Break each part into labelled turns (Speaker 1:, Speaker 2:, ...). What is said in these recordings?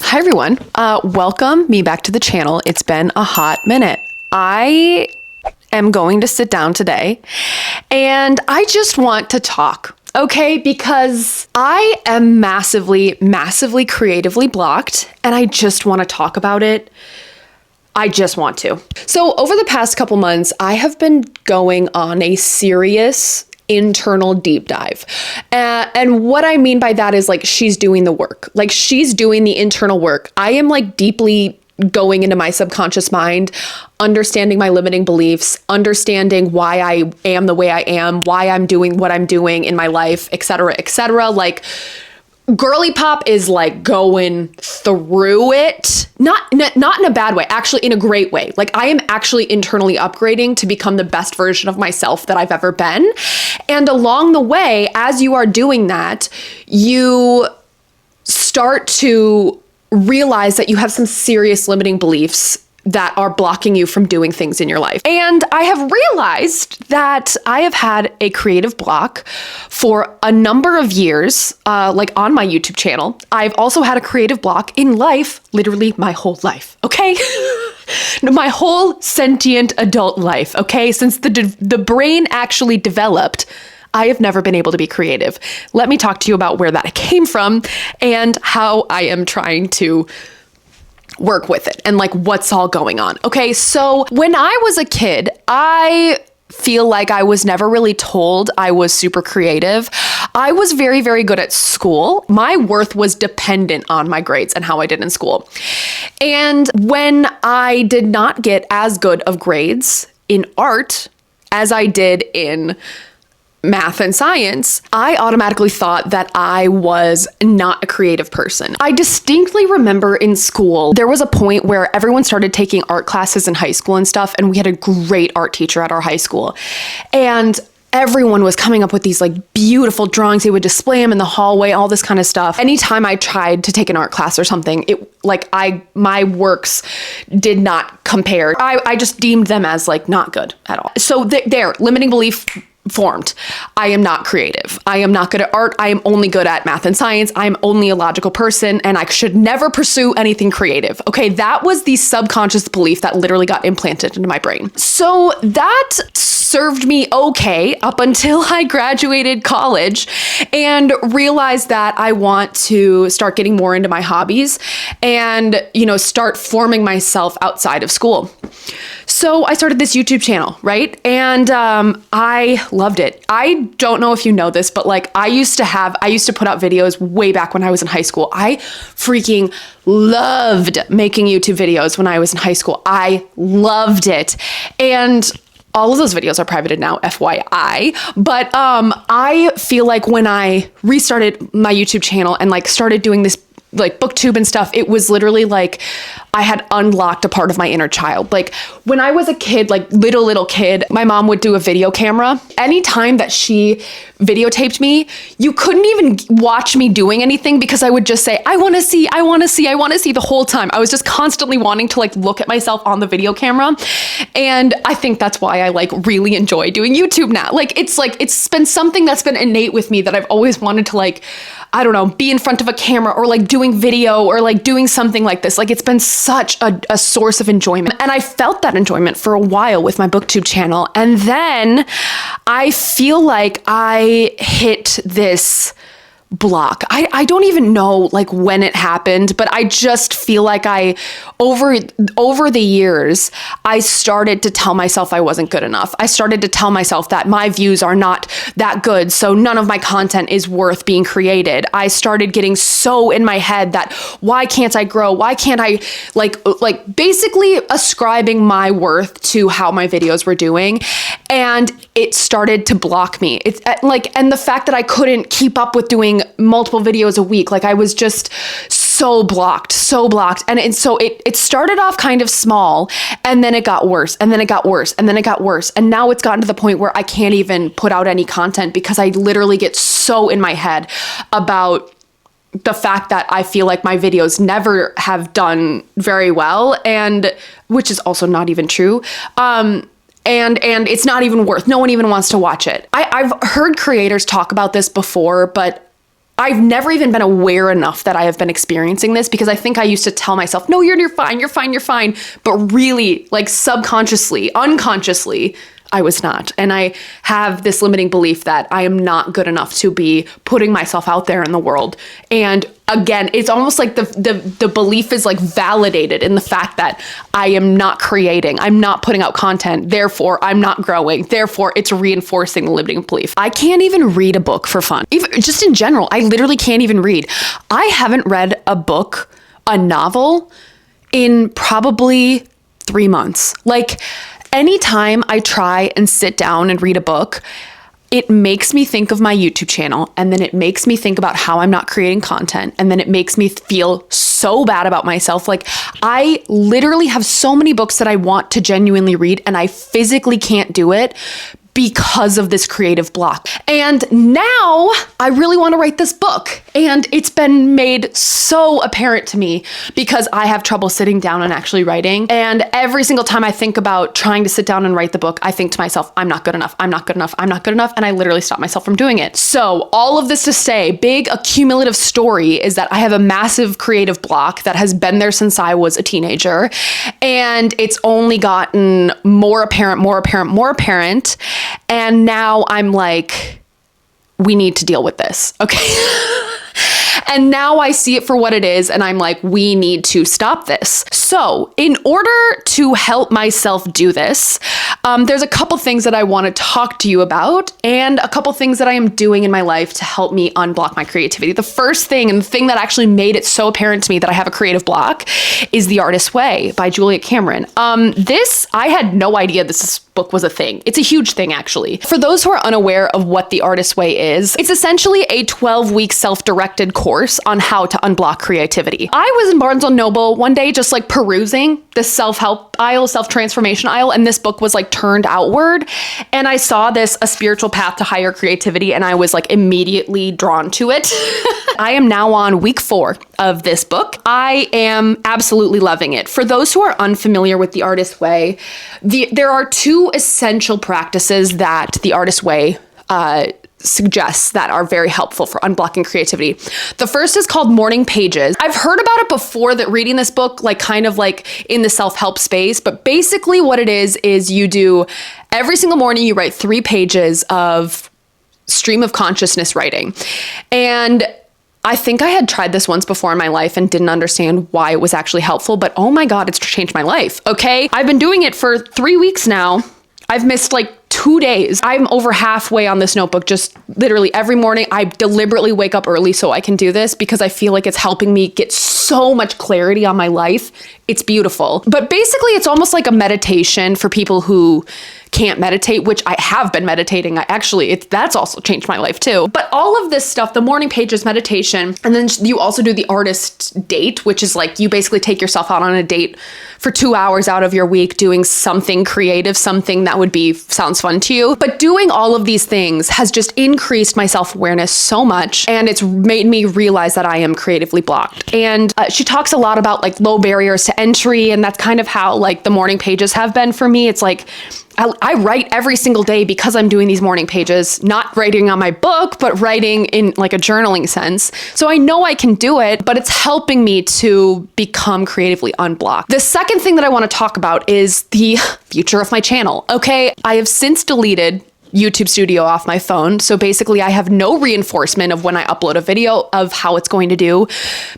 Speaker 1: Hi everyone, welcome me back to the channel. It's been a hot minute. I am going to sit down today and I just want to talk, okay? Because I am massively creatively blocked and I just want to talk about it. I just want to. So over the past couple months, I have been going on a serious internal deep dive. And what I mean by that is like, she's doing the work. Like she's doing the internal work. I am like deeply going into my subconscious mind, understanding my limiting beliefs, understanding why I am the way I am, why I'm doing what I'm doing in my life, et cetera, et cetera. Like girly pop is like going through it, not in a bad way, actually in a great way. Like I am actually internally upgrading to become the best version of myself that I've ever been. And along the way, as you are doing that, you start to realize that you have some serious limiting beliefs that are blocking you from doing things in your life. And I have realized that I have had a creative block for a number of years, like on my YouTube channel. I've also had a creative block in life, literally my whole life, okay? My whole sentient adult life, okay? Since the brain actually developed, I have never been able to be creative. Let me talk to you about where that came from and how I am trying to work with it and like what's all going on. Okay, so when I was a kid, I feel like I was never really told I was super creative. I was very, very good at school. My worth was dependent on my grades and how I did in school. And when I did not get as good of grades in art as I did in math and science, I automatically thought that I was not a creative person. I distinctly remember in school, there was a point where everyone started taking art classes in high school and stuff, and we had a great art teacher at our high school. And everyone was coming up with these like beautiful drawings. They would display them in the hallway, all this kind of stuff. Anytime I tried to take an art class or something, my works did not compare. I just deemed them as like not good at all. So there, limiting belief formed. I am not creative. I am not good at art. I am only good at math and science. I'm only a logical person and I should never pursue anything creative. Okay, that was the subconscious belief that literally got implanted into my brain. So that served me okay up until I graduated college and realized that I want to start getting more into my hobbies and, start forming myself outside of school. So I started this YouTube channel, right? And I loved it. I don't know if you know this, but like I used to put out videos way back when I was in high school. I freaking loved making YouTube videos when I was in high school. I loved it. And all of those videos are privated now, FYI. But I feel like when I restarted my YouTube channel and like started doing this like booktube and stuff, it was literally like I had unlocked a part of my inner child. Like when I was a kid, like little kid, my mom would do a video camera. Anytime that she videotaped me, you couldn't even watch me doing anything because I would just say, I want to see the whole time. I was just constantly wanting to like look at myself on the video camera. And I think that's why I like really enjoy doing YouTube now. It's been something that's been innate with me that I've always wanted to like, I don't know, be in front of a camera or like doing video or like doing something like this. Like it's been such a source of enjoyment. And I felt that enjoyment for a while with my booktube channel. And then I feel like I hit this block. I don't even know like when it happened, but I just feel like over the years, I started to tell myself I wasn't good enough. I started to tell myself that my views are not that good, so none of my content is worth being created. I started getting so in my head that why can't I grow? Why can't I like basically ascribing my worth to how my videos were doing, and it started to block me. It's and the fact that I couldn't keep up with doing multiple videos a week, like I was just so blocked. And so it started off kind of small and then it got worse and then it got worse and then it got worse. And now it's gotten to the point where I can't even put out any content because I literally get so in my head about the fact that I feel like my videos never have done very well, and which is also not even true. And it's not even worth, no one even wants to watch it. I've heard creators talk about this before, but I've never even been aware enough that I have been experiencing this, because I think I used to tell myself, no, you're fine, you're fine, you're fine. But really, like subconsciously, unconsciously, I was not. And I have this limiting belief that I am not good enough to be putting myself out there in the world. And again, it's almost like the belief is like validated in the fact that I am not creating, I'm not putting out content, therefore I'm not growing, therefore it's reinforcing the limiting belief. I can't even read a book for fun. Even just in general, I literally can't even read. I haven't read a book, a novel, in probably 3 months. Like, anytime I try and sit down and read a book, it makes me think of my YouTube channel, and then it makes me think about how I'm not creating content, and then it makes me feel so bad about myself. Like, I literally have so many books that I want to genuinely read, and I physically can't do it because of this creative block. And now I really want to write this book, and it's been made so apparent to me because I have trouble sitting down and actually writing. And every single time I think about trying to sit down and write the book, I think to myself, I'm not good enough, I'm not good enough, I'm not good enough. And I literally stop myself from doing it. So all of this to say, big accumulative story is that I have a massive creative block that has been there since I was a teenager. And it's only gotten more apparent, more apparent, more apparent. And now I'm like, we need to deal with this, okay? And now I see it for what it is, and I'm like, we need to stop this. So in order to help myself do this, there's a couple things that I want to talk to you about, and a couple things that I am doing in my life to help me unblock my creativity. The first thing, and the thing that actually made it so apparent to me that I have a creative block, is The Artist's Way by Julia Cameron. I had no idea this book was a thing. It's a huge thing, actually. For those who are unaware of what The Artist's Way is, it's essentially a 12-week self-directed course on how to unblock creativity. I was in Barnes & Noble one day just like perusing the self-help aisle, self-transformation aisle, and this book was like turned outward, and I saw this, A Spiritual Path to Higher Creativity, and I was like immediately drawn to it. I am now on week 4 of this book. I am absolutely loving it. For those who are unfamiliar with The Artist's Way, there are 2 essential practices that The Artist's Way suggests that are very helpful for unblocking creativity. The first is called morning pages. I've heard about it before, that reading this book, like kind of like in the self-help space, but basically what it is you do every single morning, you write 3 pages of stream of consciousness writing. And I think I had tried this once before in my life and didn't understand why it was actually helpful, but oh my God, it's changed my life. Okay. I've been doing it for 3 weeks now. I've missed like 2 days. I'm over halfway on this notebook. Just literally every morning, I deliberately wake up early so I can do this because I feel like it's helping me get so much clarity on my life. It's beautiful. But basically, it's almost like a meditation for people who can't meditate, which I have been meditating. That's also changed my life too. But all of this stuff, the morning pages, meditation, and then you also do the artist date, which is like you basically take yourself out on a date for 2 hours out of your week doing something creative, something that sounds fun to you. But doing all of these things has just increased my self-awareness so much, and it's made me realize that I am creatively blocked. And she talks a lot about like low barriers to entry, and that's kind of how like the morning pages have been for me. It's like I write every single day because I'm doing these morning pages, not writing on my book, but writing in like a journaling sense. So I know I can do it, but it's helping me to become creatively unblocked. The second thing that I want to talk about is the future of my channel. Okay, I have since deleted YouTube Studio off my phone. So basically I have no reinforcement of when I upload a video of how it's going to do,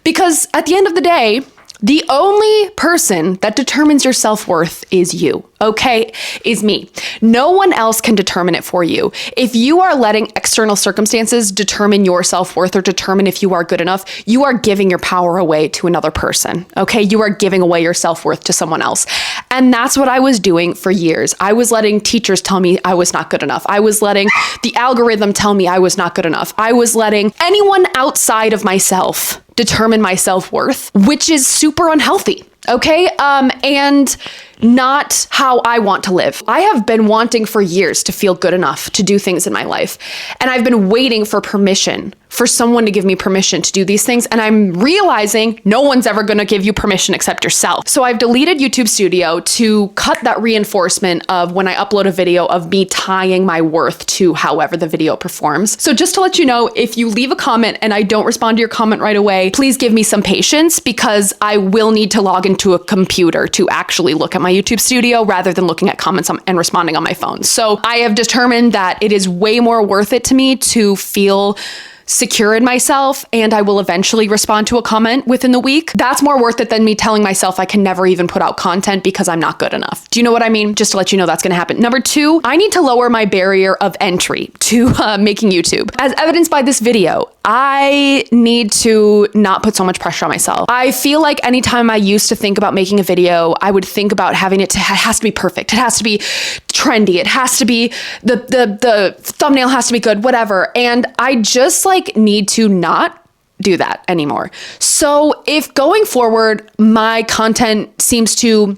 Speaker 1: because at the end of the day, the only person that determines your self-worth is you, okay? Is me. No one else can determine it for you. If you are letting external circumstances determine your self-worth or determine if you are good enough, you are giving your power away to another person, okay? You are giving away your self-worth to someone else. And that's what I was doing for years. I was letting teachers tell me I was not good enough. I was letting the algorithm tell me I was not good enough. I was letting anyone outside of myself determine my self-worth, which is super unhealthy. Okay. And not how I want to live. I have been wanting for years to feel good enough to do things in my life. And I've been waiting for permission, for someone to give me permission to do these things. And I'm realizing no one's ever going to give you permission except yourself. So I've deleted YouTube Studio to cut that reinforcement of when I upload a video of me tying my worth to however the video performs. So just to let you know, if you leave a comment and I don't respond to your comment right away, please give me some patience because I will need to log into a computer to actually look at my YouTube Studio rather than looking at comments and responding on my phone. So I have determined that it is way more worth it to me to feel secure in myself, and I will eventually respond to a comment within the week. That's more worth it than me telling myself I can never even put out content because I'm not good enough. Do you know what I mean? Just to let you know that's going to happen. Number 2, I need to lower my barrier of entry to making YouTube. As evidenced by this video, I need to not put so much pressure on myself. I feel like anytime I used to think about making a video, I would think about having it has to be perfect. It has to be trendy. It has to be, the thumbnail has to be good, whatever. And I just need to not do that anymore. So if going forward, my content seems to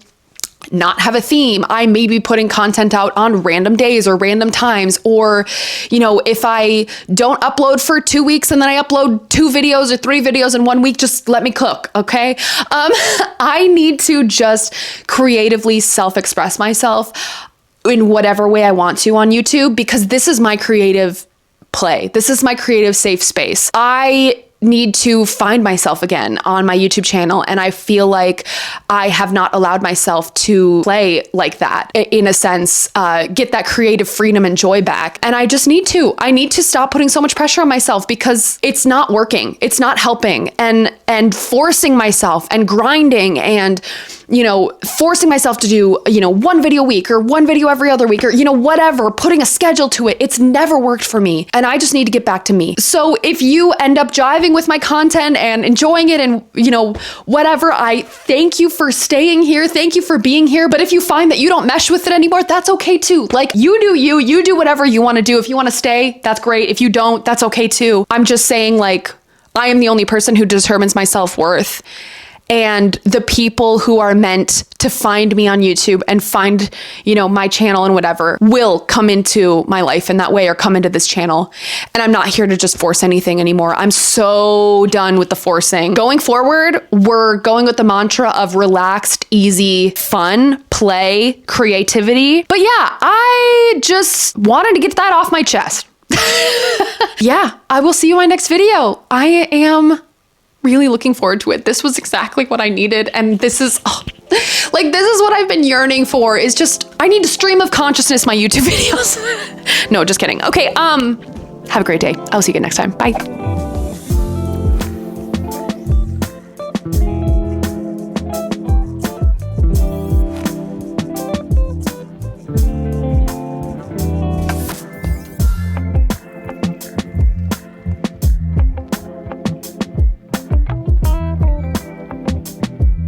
Speaker 1: not have a theme, I may be putting content out on random days or random times, or, if I don't upload for 2 weeks and then I upload 2 videos or 3 videos in 1 week, just let me cook. Okay. I need to just creatively self-express myself in whatever way I want to on YouTube, because this is my creative play. This is my creative safe space. I need to find myself again on my YouTube channel. And I feel like I have not allowed myself to play like that, in a sense, get that creative freedom and joy back. And I just need to stop putting so much pressure on myself because it's not working. It's not helping. And forcing myself and grinding and, forcing myself to do, 1 video a week or 1 video every other week or, whatever, putting a schedule to it. It's never worked for me. And I just need to get back to me. So if you end up jiving with my content and enjoying it and, whatever, I thank you for staying here. Thank you for being here. But if you find that you don't mesh with it anymore, that's okay too. You do whatever you want to do. If you want to stay, that's great. If you don't, that's okay too. I'm just saying I am the only person who determines my self-worth. And the people who are meant to find me on YouTube and find, my channel and whatever will come into my life in that way or come into this channel. And I'm not here to just force anything anymore. I'm so done with the forcing. Going forward, we're going with the mantra of relaxed, easy, fun, play, creativity. But yeah, I just wanted to get that off my chest. Yeah, I will see you in my next video. I am really looking forward to it. This was exactly what I needed. And this is what I've been yearning for, is just, I need to stream of consciousness my YouTube videos. No, just kidding. Okay. Have a great day. I'll see you next time. Bye.